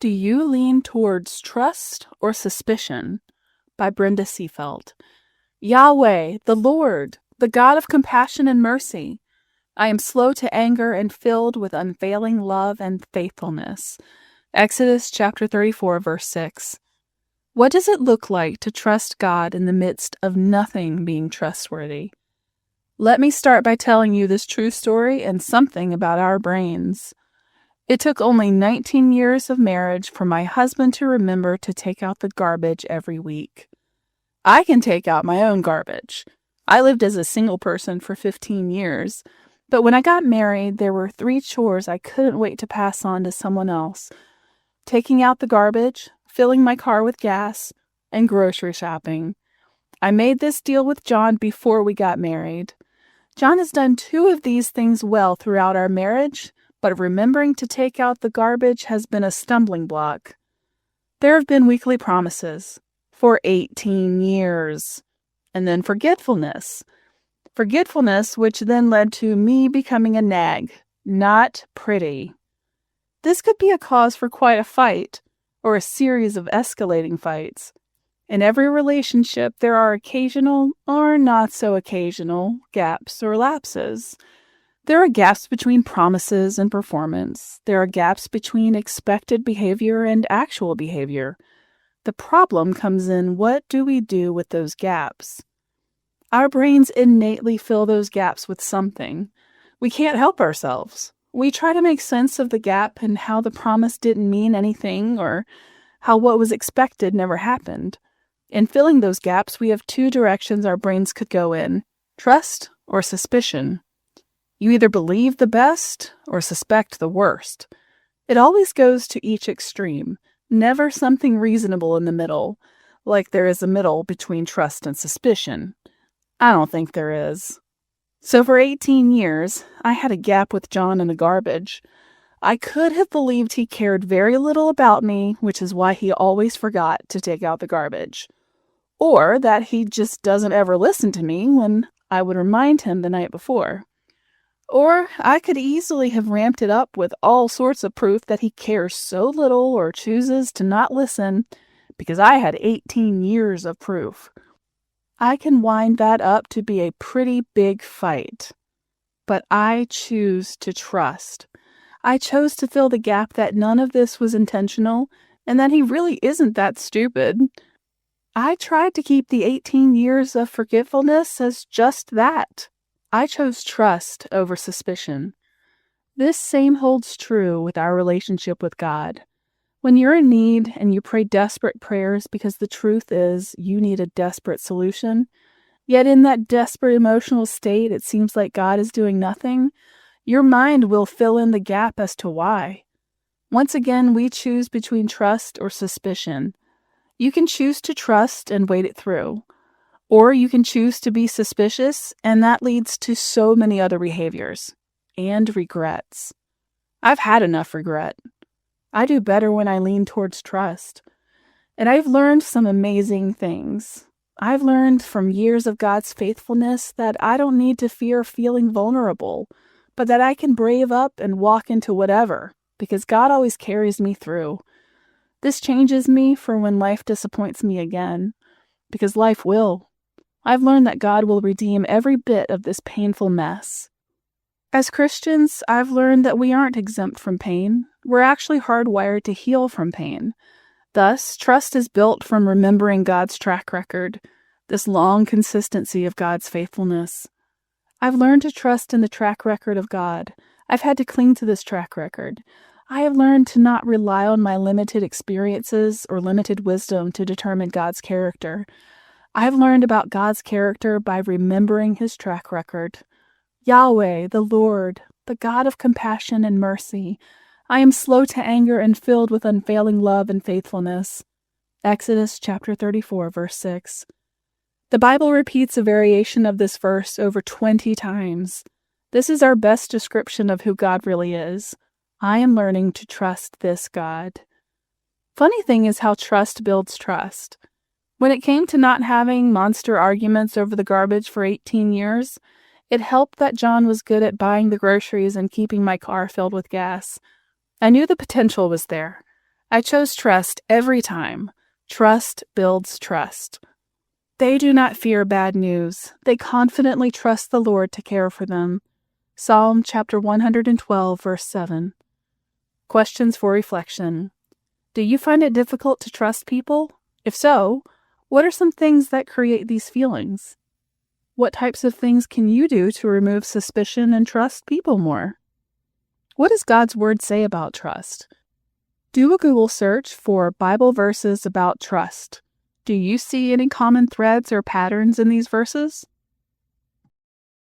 Do you lean towards trust or suspicion? By Brenda Seefeldt. Yahweh, the Lord, the God of compassion and mercy. I am slow to anger and filled with unfailing love and faithfulness. Exodus chapter 34, verse 6. What does it look like to trust God in the midst of nothing being trustworthy? Let me start by telling you this true story and something about our brains. It took only 19 years of marriage for my husband to remember to take out the garbage every week. I can take out my own garbage. I lived as a single person for 15 years, but when I got married, there were 3 chores I couldn't wait to pass on to someone else: taking out the garbage, filling my car with gas, and grocery shopping. I made this deal with John before we got married. John has done 2 of these things well throughout our marriage, but remembering to take out the garbage has been a stumbling block. There have been weekly promises for 18 years, and then forgetfulness. Forgetfulness, which then led to me becoming a nag. Not pretty. This could be a cause for quite a fight, or a series of escalating fights. In every relationship, there are occasional, or not so occasional, gaps or lapses. There are gaps between promises and performance. There are gaps between expected behavior and actual behavior. The problem comes in, what do we do with those gaps? Our brains innately fill those gaps with something. We can't help ourselves. We try to make sense of the gap and how the promise didn't mean anything, or how what was expected never happened. In filling those gaps, we have 2 directions our brains could go in: trust or suspicion. You either believe the best or suspect the worst. It always goes to each extreme, never something reasonable in the middle, like there is a middle between trust and suspicion. I don't think there is. So for 18 years, I had a gap with John in the garbage. I could have believed he cared very little about me, which is why he always forgot to take out the garbage. Or that he just doesn't ever listen to me when I would remind him the night before. Or I could easily have ramped it up with all sorts of proof that he cares so little or chooses to not listen, because I had 18 years of proof. I can wind that up to be a pretty big fight. But I choose to trust. I chose to fill the gap that none of this was intentional, and that he really isn't that stupid. I tried to keep the 18 years of forgetfulness as just that. I chose trust over suspicion. This same holds true with our relationship with God. When you're in need and you pray desperate prayers because the truth is you need a desperate solution, yet in that desperate emotional state it seems like God is doing nothing, your mind will fill in the gap as to why. Once again, we choose between trust or suspicion. You can choose to trust and wait it through. Or you can choose to be suspicious, and that leads to so many other behaviors and regrets. I've had enough regret. I do better when I lean towards trust. And I've learned some amazing things. I've learned from years of God's faithfulness that I don't need to fear feeling vulnerable, but that I can brave up and walk into whatever, because God always carries me through. This changes me for when life disappoints me again, because life will. I've learned that God will redeem every bit of this painful mess. As Christians, I've learned that we aren't exempt from pain. We're actually hardwired to heal from pain. Thus, trust is built from remembering God's track record, this long consistency of God's faithfulness. I've learned to trust in the track record of God. I've had to cling to this track record. I have learned to not rely on my limited experiences or limited wisdom to determine God's character. I've learned about God's character by remembering his track record. Yahweh, the Lord, the God of compassion and mercy. I am slow to anger and filled with unfailing love and faithfulness. Exodus chapter 34, verse 6. The Bible repeats a variation of this verse over 20 times. This is our best description of who God really is. I am learning to trust this God. Funny thing is how trust builds trust. When it came to not having monster arguments over the garbage for 18 years, it helped that John was good at buying the groceries and keeping my car filled with gas. I knew the potential was there. I chose trust every time. Trust builds trust. They do not fear bad news. They confidently trust the Lord to care for them. Psalm chapter 112, verse 7. Questions for reflection. Do you find it difficult to trust people? If so, what are some things that create these feelings? What types of things can you do to remove suspicion and trust people more? What does God's Word say about trust? Do a Google search for Bible verses about trust. Do you see any common threads or patterns in these verses?